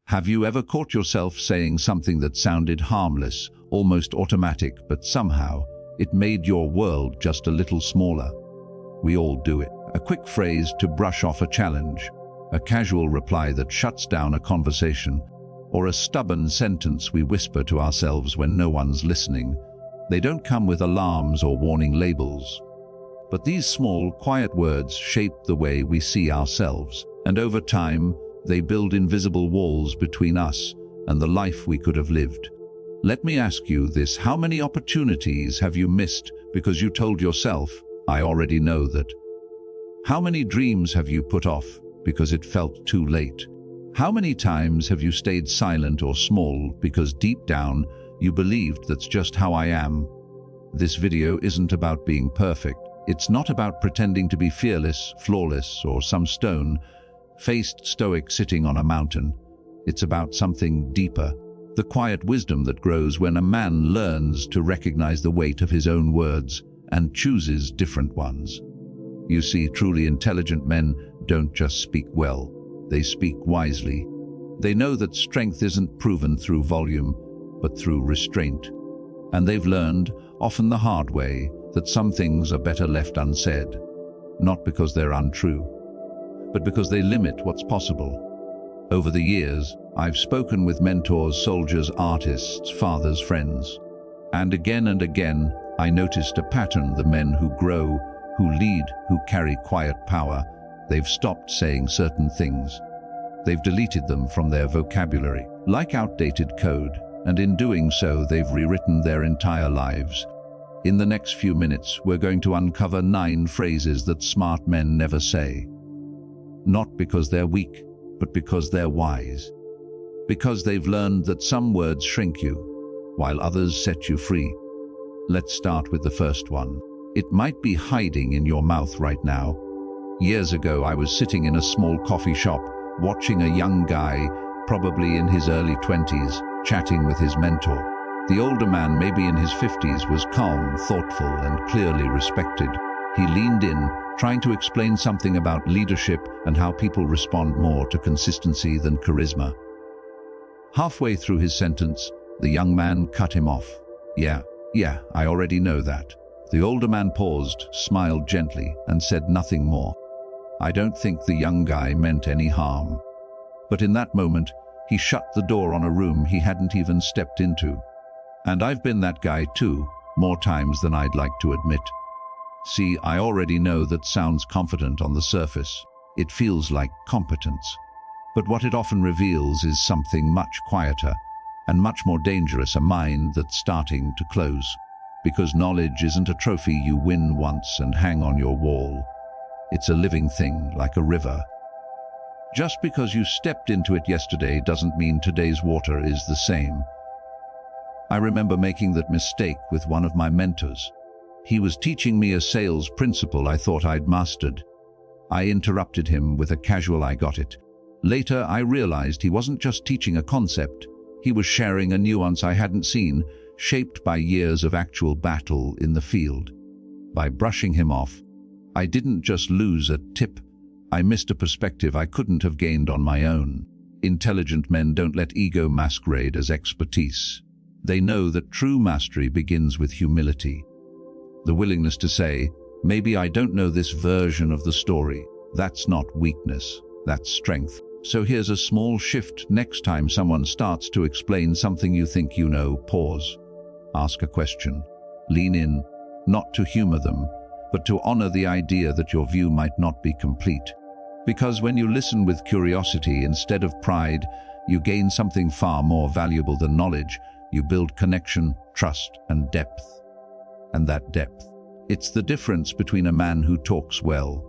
Have you ever caught yourself saying something that sounded harmless, almost automatic, but somehow it made your world just a little smaller? We all do it. A quick phrase to brush off a challenge, a casual reply that shuts down a conversation, or a stubborn sentence we whisper to ourselves when no one's listening. They don't come with alarms or warning labels. But these small, quiet words shape the way we see ourselves, and over time, they build invisible walls between us and the life we could have lived. Let me ask you this: how many opportunities have you missed because you told yourself, "I already know that"? How many dreams have you put off because it felt too late? How many times have you stayed silent or small because deep down you believed that's just how I am? This video isn't about being perfect. It's not about pretending to be fearless, flawless, or some stone-faced stoic sitting on a mountain. It's about something deeper, the quiet wisdom that grows when a man learns to recognize the weight of his own words and chooses different ones. You see, truly intelligent men don't just speak well, they speak wisely. They know that strength isn't proven through volume, but through restraint. And they've learned, often the hard way, that some things are better left unsaid, not because they're untrue, but because they limit what's possible. Over the years, I've spoken with mentors, soldiers, artists, fathers, friends. And again, I noticed a pattern: the men who grow, who lead, who carry quiet power, they've stopped saying certain things. They've deleted them from their vocabulary, like outdated code, and in doing so, they've rewritten their entire lives. In the next few minutes, we're going to uncover 9 phrases that smart men never say. Not because they're weak, but because they're wise. Because they've learned that some words shrink you, while others set you free. Let's start with the first one. It might be hiding in your mouth right now. Years ago, I was sitting in a small coffee shop, watching a young guy, probably in his early 20s, chatting with his mentor. The older man, maybe in his 50s, was calm, thoughtful, and clearly respected. He leaned in, trying to explain something about leadership and how people respond more to consistency than charisma. Halfway through his sentence, the young man cut him off. Yeah, I already know that." The older man paused, smiled gently, and said nothing more. I don't think the young guy meant any harm. But in that moment, he shut the door on a room he hadn't even stepped into. And I've been that guy too, more times than I'd like to admit. See, I already know that sounds confident on the surface. It feels like competence. But what it often reveals is something much quieter and much more dangerous: a mind that's starting to close. Because knowledge isn't a trophy you win once and hang on your wall. It's a living thing, like a river. Just because you stepped into it yesterday doesn't mean today's water is the same. I remember making that mistake with one of my mentors. He was teaching me a sales principle I thought I'd mastered. I interrupted him with a casual "I got it." Later, I realized he wasn't just teaching a concept. He was sharing a nuance I hadn't seen, shaped by years of actual battle in the field. By brushing him off, I didn't just lose a tip, I missed a perspective I couldn't have gained on my own. Intelligent men don't let ego masquerade as expertise. They know that true mastery begins with humility. The willingness to say, maybe I don't know this version of the story. That's not weakness, that's strength. So here's a small shift: next time someone starts to explain something you think you know, pause. Ask a question. Lean in, not to humor them, but to honor the idea that your view might not be complete. Because when you listen with curiosity instead of pride, you gain something far more valuable than knowledge. You build connection, trust, and depth. And that depth, it's the difference between a man who talks well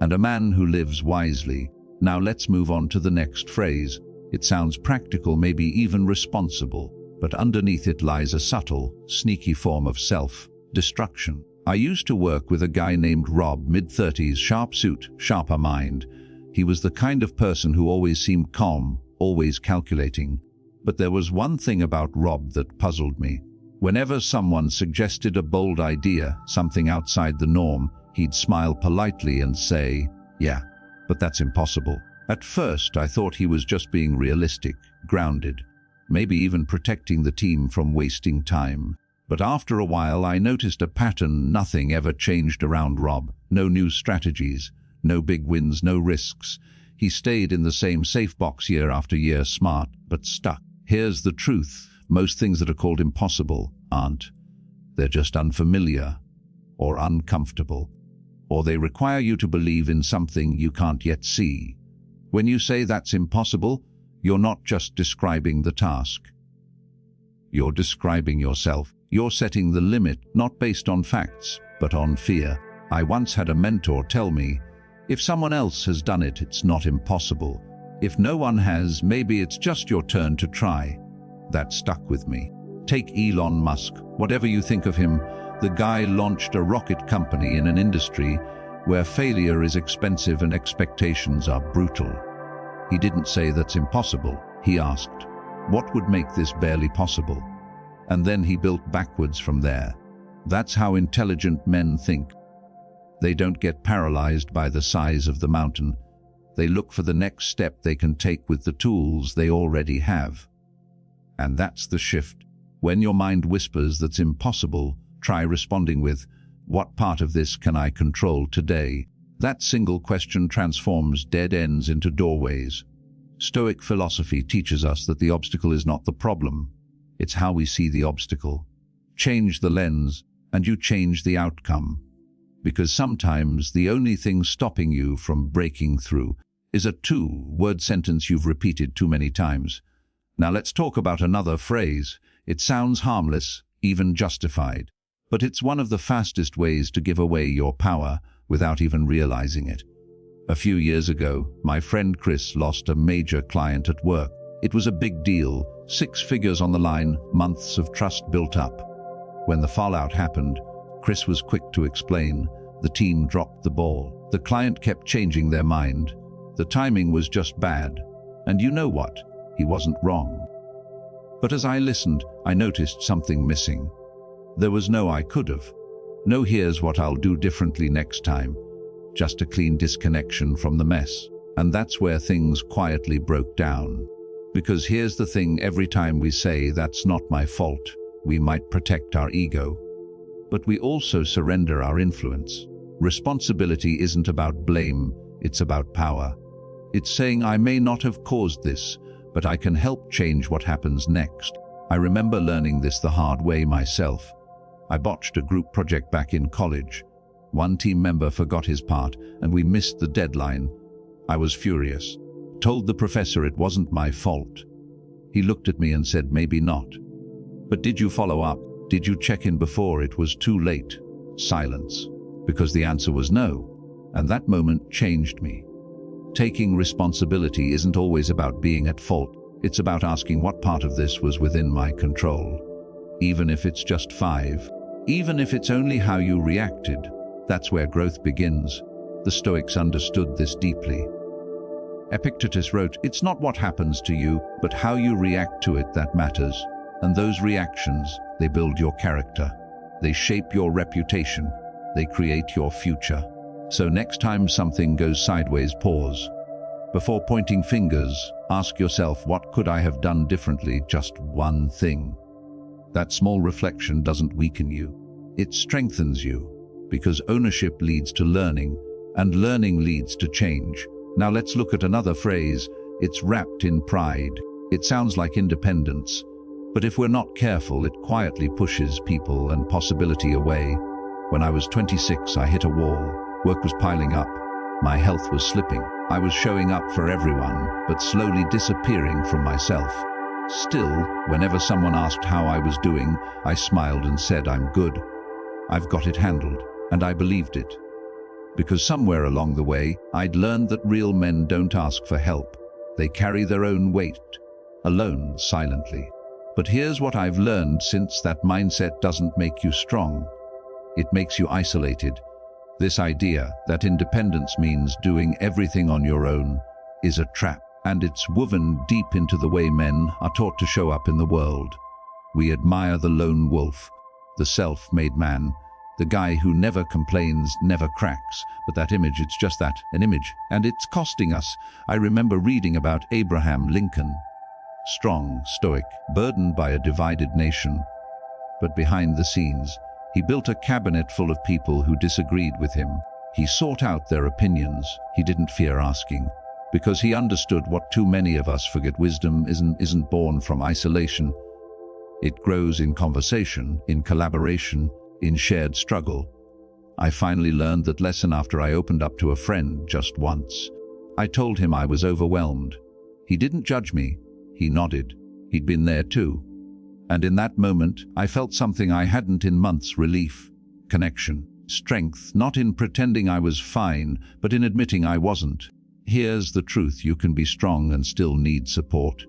and a man who lives wisely. Now let's move on to the next phrase. It sounds practical, maybe even responsible, but underneath it lies a subtle, sneaky form of self-destruction. I used to work with a guy named Rob, mid-30s, sharp suit, sharper mind. He was the kind of person who always seemed calm, always calculating. But there was one thing about Rob that puzzled me. Whenever someone suggested a bold idea, something outside the norm, he'd smile politely and say, "Yeah, but that's impossible." At first, I thought he was just being realistic, grounded, maybe even protecting the team from wasting time. But after a while, I noticed a pattern. Nothing ever changed around Rob. No new strategies, no big wins, no risks. He stayed in the same safe box year after year, smart, but stuck. Here's the truth. Most things that are called impossible aren't. They're just unfamiliar or uncomfortable, or they require you to believe in something you can't yet see. When you say that's impossible, you're not just describing the task. You're describing yourself. You're setting the limit, not based on facts, but on fear. I once had a mentor tell me, if someone else has done it, it's not impossible. If no one has, maybe it's just your turn to try. That stuck with me. Take Elon Musk. Whatever you think of him, the guy launched a rocket company in an industry where failure is expensive and expectations are brutal. He didn't say that's impossible. He asked, what would make this barely possible? And then he built backwards from there. That's how intelligent men think. They don't get paralyzed by the size of the mountain. They look for the next step they can take with the tools they already have. And that's the shift. When your mind whispers that's impossible, try responding with, what part of this can I control today? That single question transforms dead ends into doorways. Stoic philosophy teaches us that the obstacle is not the problem. It's how we see the obstacle. Change the lens, and you change the outcome. Because sometimes the only thing stopping you from breaking through is a two-word sentence you've repeated too many times. Now let's talk about another phrase. It sounds harmless, even justified, but it's one of the fastest ways to give away your power without even realizing it. A few years ago, my friend Chris lost a major client at work. It was a big deal, 6 figures on the line, months of trust built up. When the fallout happened, Chris was quick to explain. The team dropped the ball. The client kept changing their mind. The timing was just bad. And you know what? He wasn't wrong. But as I listened, I noticed something missing. There was no I could have. No here's what I'll do differently next time. Just a clean disconnection from the mess. And that's where things quietly broke down. Because here's the thing, every time we say that's not my fault, we might protect our ego. But we also surrender our influence. Responsibility isn't about blame, it's about power. It's saying I may not have caused this, but I can help change what happens next. I remember learning this the hard way myself. I botched a group project back in college. One team member forgot his part and we missed the deadline. I was furious. Told the professor it wasn't my fault. He looked at me and said, maybe not. But did you follow up? Did you check in before it was too late? Silence. Because the answer was no. And that moment changed me. Taking responsibility isn't always about being at fault. It's about asking what part of this was within my control. Even if it's just 5. Even if it's only how you reacted. That's where growth begins. The Stoics understood this deeply. Epictetus wrote, it's not what happens to you, but how you react to it that matters. And those reactions, they build your character. They shape your reputation. They create your future. So next time something goes sideways, pause. Before pointing fingers, ask yourself, what could I have done differently? Just one thing. That small reflection doesn't weaken you. It strengthens you. Because ownership leads to learning, and learning leads to change. Now let's look at another phrase. It's wrapped in pride. It sounds like independence, but if we're not careful, it quietly pushes people and possibility away. When I was 26, I hit a wall. Work was piling up. My health was slipping. I was showing up for everyone, but slowly disappearing from myself. Still, whenever someone asked how I was doing, I smiled and said, I'm good. I've got it handled, and I believed it. Because somewhere along the way, I'd learned that real men don't ask for help. They carry their own weight, alone, silently. But here's what I've learned since: that mindset doesn't make you strong. It makes you isolated. This idea that independence means doing everything on your own is a trap, and it's woven deep into the way men are taught to show up in the world. We admire the lone wolf, the self-made man, The guy who never complains, never cracks. But that image, it's just that, an image. And it's costing us. I remember reading about Abraham Lincoln. Strong, stoic, burdened by a divided nation. But behind the scenes, he built a cabinet full of people who disagreed with him. He sought out their opinions. He didn't fear asking, because he understood what too many of us forget: wisdom isn't born from isolation. It grows in conversation, in collaboration, in shared struggle. I finally learned that lesson after I opened up to a friend just once. I told him I was overwhelmed. He didn't judge me. He nodded. He'd been there too. And in that moment, I felt something I hadn't in months: relief, connection, strength, not in pretending I was fine, but in admitting I wasn't. Here's the truth: you can be strong and still need support.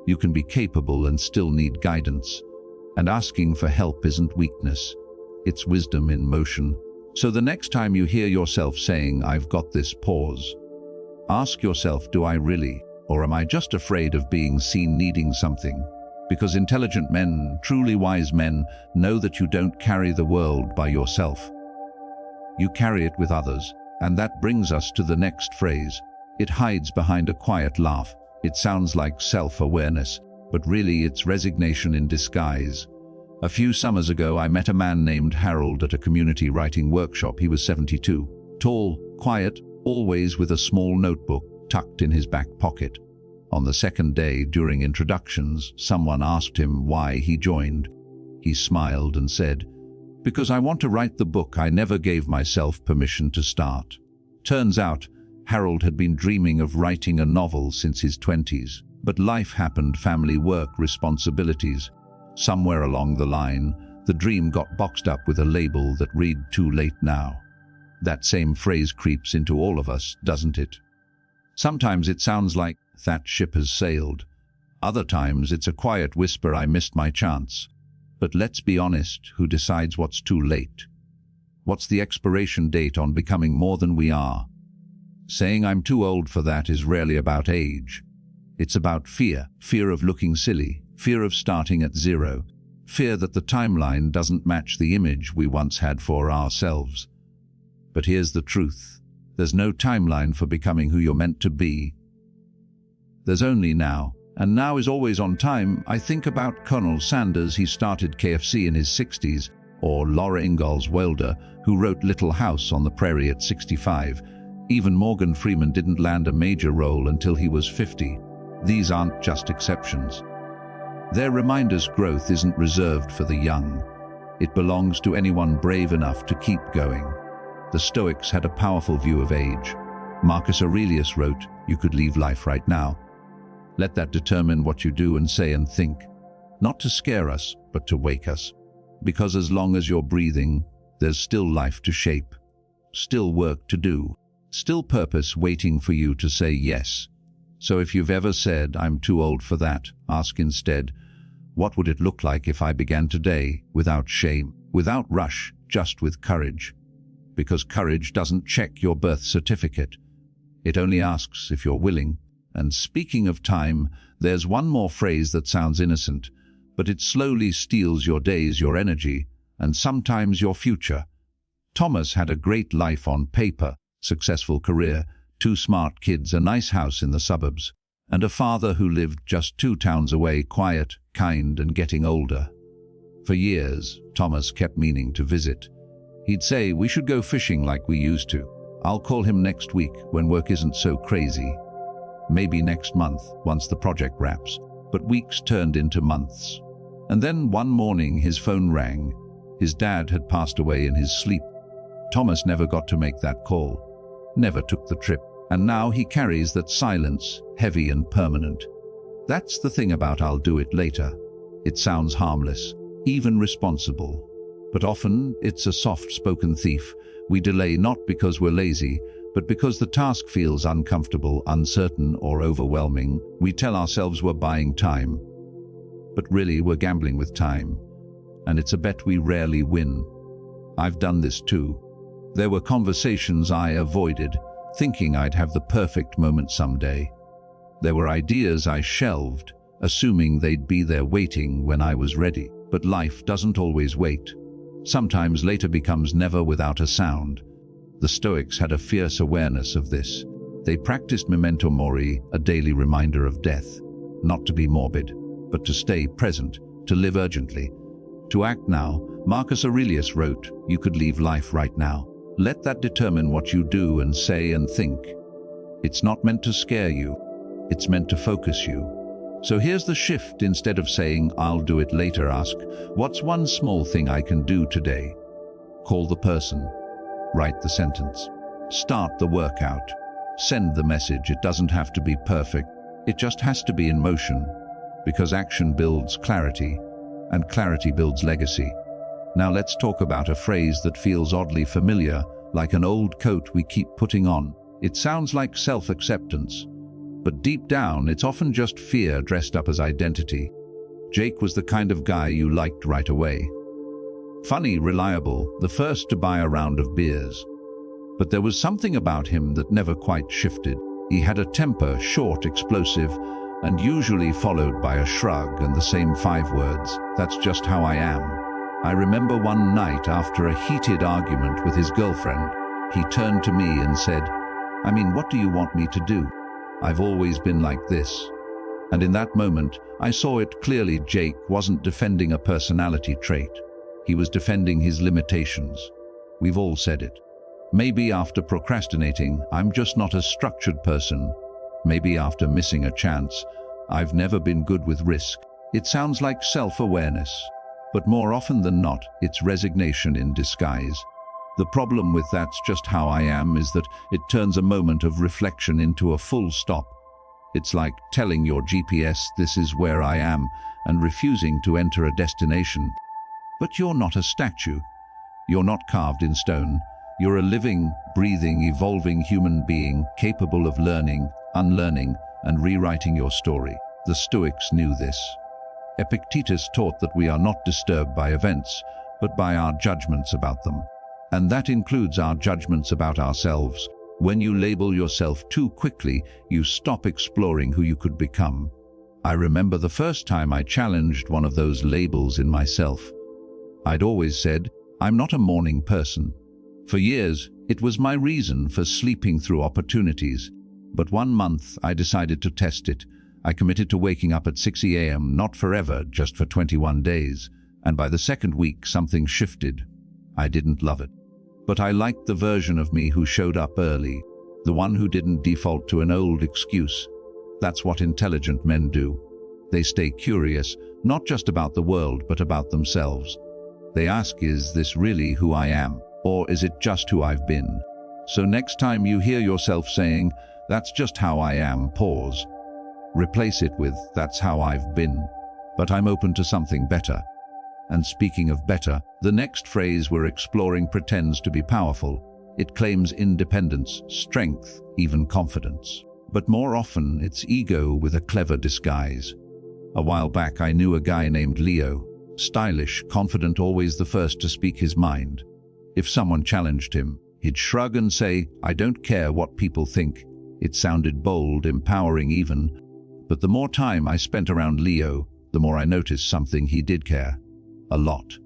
You can be capable and still need guidance. And asking for help isn't weakness. It's wisdom in motion. So the next time you hear yourself saying, "I've got this," pause. Ask yourself, do I really? Or am I just afraid of being seen needing something? Because intelligent men, truly wise men, know that you don't carry the world by yourself. You carry it with others. And that brings us to the next phrase. It hides behind a quiet laugh. It sounds like self-awareness, but really it's resignation in disguise. A few summers ago, I met a man named Harold at a community writing workshop. He was 72. Tall, quiet, always with a small notebook tucked in his back pocket. On the second day, during introductions, someone asked him why he joined. He smiled and said, "Because I want to write the book I never gave myself permission to start." Turns out, Harold had been dreaming of writing a novel since his 20s, but life happened: family, work, responsibilities. Somewhere along the line, the dream got boxed up with a label that read "too late now." That same phrase creeps into all of us, doesn't it? Sometimes it sounds like, "that ship has sailed." Other times it's a quiet whisper, "I missed my chance." But let's be honest, who decides what's too late? What's the expiration date on becoming more than we are? Saying "I'm too old for that" is rarely about age. It's about fear. Fear of looking silly. Fear of starting at zero. Fear that the timeline doesn't match the image we once had for ourselves. But here's the truth. There's no timeline for becoming who you're meant to be. There's only now. And now is always on time. I think about Colonel Sanders. He started KFC in his 60s. Or Laura Ingalls Wilder, who wrote Little House on the Prairie at 65. Even Morgan Freeman didn't land a major role until he was 50. These aren't just exceptions. They're reminders growth isn't reserved for the young. It belongs to anyone brave enough to keep going. The Stoics had a powerful view of age. Marcus Aurelius wrote, "You could leave life right now." Let that determine what you do and say and think. Not to scare us, but to wake us. Because as long as you're breathing, there's still life to shape. Still work to do. Still purpose waiting for you to say yes. So if you've ever said, "I'm too old for that," ask instead, what would it look like if I began today, without shame, without rush, just with courage? Because courage doesn't check your birth certificate. It only asks if you're willing. And speaking of time, there's one more phrase that sounds innocent, but it slowly steals your days, your energy, and sometimes your future. Thomas had a great life on paper, successful career, 2 smart kids, a nice house in the suburbs, and a father who lived just 2 towns away, quiet, kind, and getting older. For years, Thomas kept meaning to visit. He'd say, "We should go fishing like we used to. I'll call him next week when work isn't so crazy. Maybe next month, once the project wraps." But weeks turned into months. And then one morning his phone rang. His dad had passed away in his sleep. Thomas never got to make that call, never took the trip, and now he carries that silence, heavy and permanent. That's the thing about "I'll do it later." It sounds harmless, even responsible. But often it's a soft-spoken thief. We delay not because we're lazy, but because the task feels uncomfortable, uncertain, or overwhelming. We tell ourselves we're buying time. But really we're gambling with time. And it's a bet we rarely win. I've done this too. There were conversations I avoided, thinking I'd have the perfect moment someday. There were ideas I shelved, assuming they'd be there waiting when I was ready. But life doesn't always wait. sometimes later becomes never without a sound. The Stoics had a fierce awareness of this. They practiced memento mori, a daily reminder of death, not to be morbid, but to stay present, to live urgently, to act now. Marcus Aurelius wrote, "You could leave life right now. Let that determine what you do and say and think." It's not meant to scare you, it's meant to focus you. So here's the shift. Instead of saying, "I'll do it later," ask, "What's one small thing I can do today?" Call the person, write the sentence, start the workout, send the message. It doesn't have to be perfect, it just has to be in motion, because action builds clarity, and clarity builds legacy. Now let's talk about a phrase that feels oddly familiar, like an old coat we keep putting on. It sounds like self-acceptance, but deep down it's often just fear dressed up as identity. Jake was the kind of guy you liked right away. Funny, reliable, the first to buy a round of beers. But there was something about him that never quite shifted. He had a temper, short, explosive, and usually followed by a shrug and the same 5 words, "That's just how I am." I remember one night after a heated argument with his girlfriend, he turned to me and said, "I mean, what do you want me to do? I've always been like this." And in that moment, I saw it clearly. Jake wasn't defending a personality trait. He was defending his limitations. We've all said it. Maybe after procrastinating, "I'm just not a structured person." Maybe after missing a chance, "I've never been good with risk." It sounds like self-awareness, but more often than not, it's resignation in disguise. The problem with "that's just how I am" is that it turns a moment of reflection into a full stop. It's like telling your GPS, "This is where I am," and refusing to enter a destination. But you're not a statue. You're not carved in stone. You're a living, breathing, evolving human being capable of learning, unlearning, and rewriting your story. The Stoics knew this. Epictetus taught that we are not disturbed by events, but by our judgments about them. And that includes our judgments about ourselves. When you label yourself too quickly, you stop exploring who you could become. I remember the first time I challenged one of those labels in myself. I'd always said, "I'm not a morning person." For years, it was my reason for sleeping through opportunities. But one month, I decided to test it. I committed to waking up at 6 a.m., not forever, just for 21 days. And by the second week, something shifted. I didn't love it. But I liked the version of me who showed up early, the one who didn't default to an old excuse. That's what intelligent men do. They stay curious, not just about the world, but about themselves. They ask, "Is this really who I am? Or is it just who I've been?" So next time you hear yourself saying, "That's just how I am," pause. Replace it with, "That's how I've been, but I'm open to something better." And speaking of better, the next phrase we're exploring pretends to be powerful. It claims independence, strength, even confidence. But more often, it's ego with a clever disguise. A while back, I knew a guy named Leo. Stylish, confident, always the first to speak his mind. If someone challenged him, he'd shrug and say, "I don't care what people think." It sounded bold, empowering even. But the more time I spent around Leo, the more I noticed something he did care. A lot.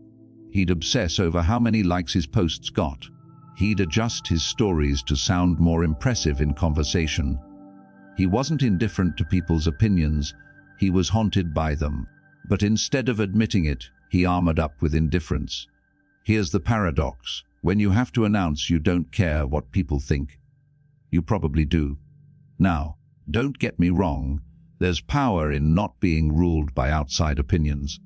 He'd obsess over how many likes his posts got. He'd adjust his stories to sound more impressive in conversation. He wasn't indifferent to people's opinions, he was haunted by them. But instead of admitting it, he armored up with indifference. Here's the paradox. When you have to announce you don't care what people think, you probably do. Now, don't get me wrong, there's power in not being ruled by outside opinions.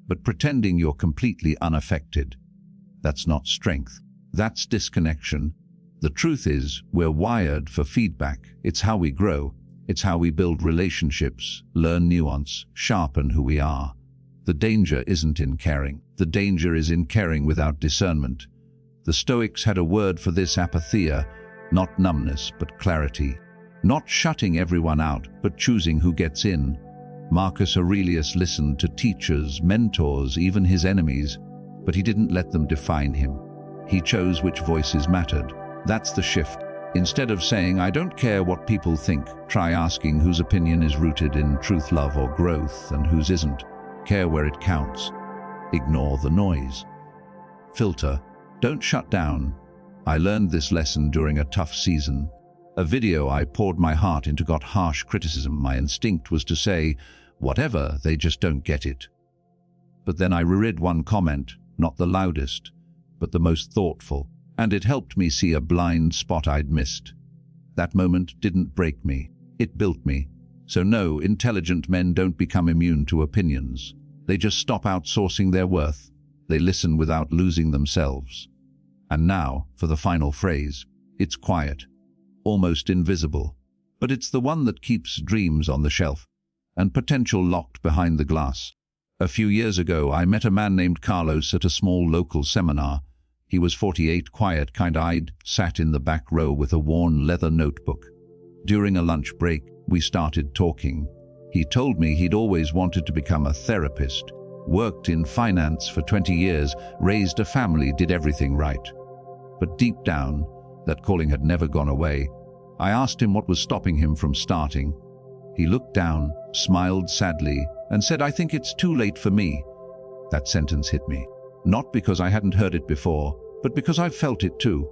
But pretending you're completely unaffected, that's not strength. That's disconnection. The truth is, we're wired for feedback. It's how we grow. It's how we build relationships, learn nuance, sharpen who we are. The danger isn't in caring. The danger is in caring without discernment. The Stoics had a word for this: apatheia, not numbness, but clarity. Not shutting everyone out, but choosing who gets in. Marcus Aurelius listened to teachers, mentors, even his enemies, but he didn't let them define him. He chose which voices mattered. That's the shift. Instead of saying, "I don't care what people think," try asking whose opinion is rooted in truth, love, or growth, and whose isn't. Care where it counts. Ignore the noise. Filter. Don't shut down. I learned this lesson during a tough season. A video I poured my heart into got harsh criticism. My instinct was to say, whatever, they just don't get it. But then I reread one comment, not the loudest, but the most thoughtful, and it helped me see a blind spot I'd missed. That moment didn't break me, it built me. So no, intelligent men don't become immune to opinions. They just stop outsourcing their worth. They listen without losing themselves. And now, for the final phrase, it's quiet, almost invisible, but it's the one that keeps dreams on the shelf and potential locked behind the glass. A few years ago, I met a man named Carlos at a small local seminar. He was 48, quiet, kind-eyed, sat in the back row with a worn leather notebook. During a lunch break, we started talking. He told me he'd always wanted to become a therapist, worked in finance for 20 years, raised a family, did everything right. But deep down, that calling had never gone away. I asked him what was stopping him from starting. He looked down, smiled sadly, and said, "I think it's too late for me." That sentence hit me. Not because I hadn't heard it before, but because I've felt it too.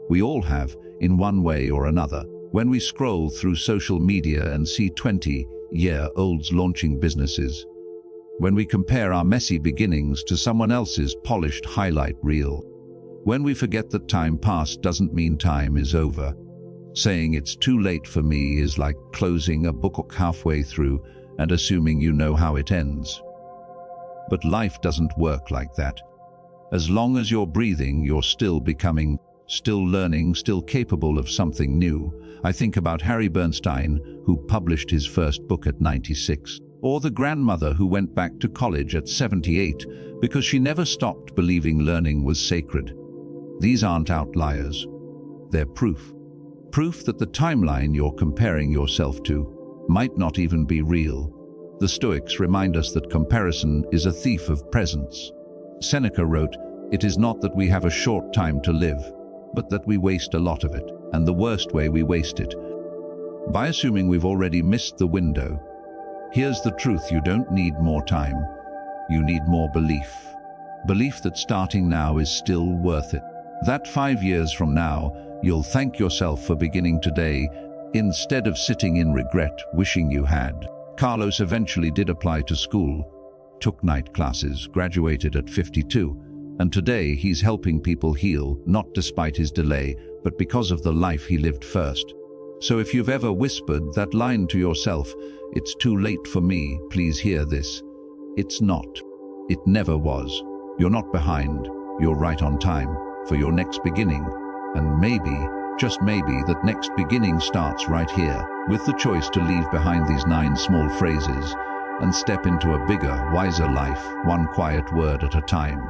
We all have, in one way or another, when we scroll through social media and see 20-year-olds launching businesses. When we compare our messy beginnings to someone else's polished highlight reel. When we forget that time passed doesn't mean time is over. Saying it's too late for me is like closing a book halfway through and assuming you know how it ends. But life doesn't work like that. As long as you're breathing, you're still becoming, still learning, still capable of something new. I think about Harry Bernstein, who published his first book at 96, or the grandmother who went back to college at 78 because she never stopped believing learning was sacred. These aren't outliers. They're proof. Proof that the timeline you're comparing yourself to might not even be real. The Stoics remind us that comparison is a thief of presence. Seneca wrote, "It is not that we have a short time to live, but that we waste a lot of it, and the worst way we waste it by assuming we've already missed the window." Here's the truth: you don't need more time. You need more belief. Belief that starting now is still worth it. That 5 years from now, you'll thank yourself for beginning today instead of sitting in regret wishing you had. Carlos eventually did apply to school, took night classes, graduated at 52, and today he's helping people heal, not despite his delay, but because of the life he lived first. So if you've ever whispered that line to yourself, "It's too late for me," please hear this. It's not. It never was. You're not behind. You're right on time for your next beginning. And maybe, just maybe, that next beginning starts right here, with the choice to leave behind these 9 small phrases and step into a bigger, wiser life, one quiet word at a time.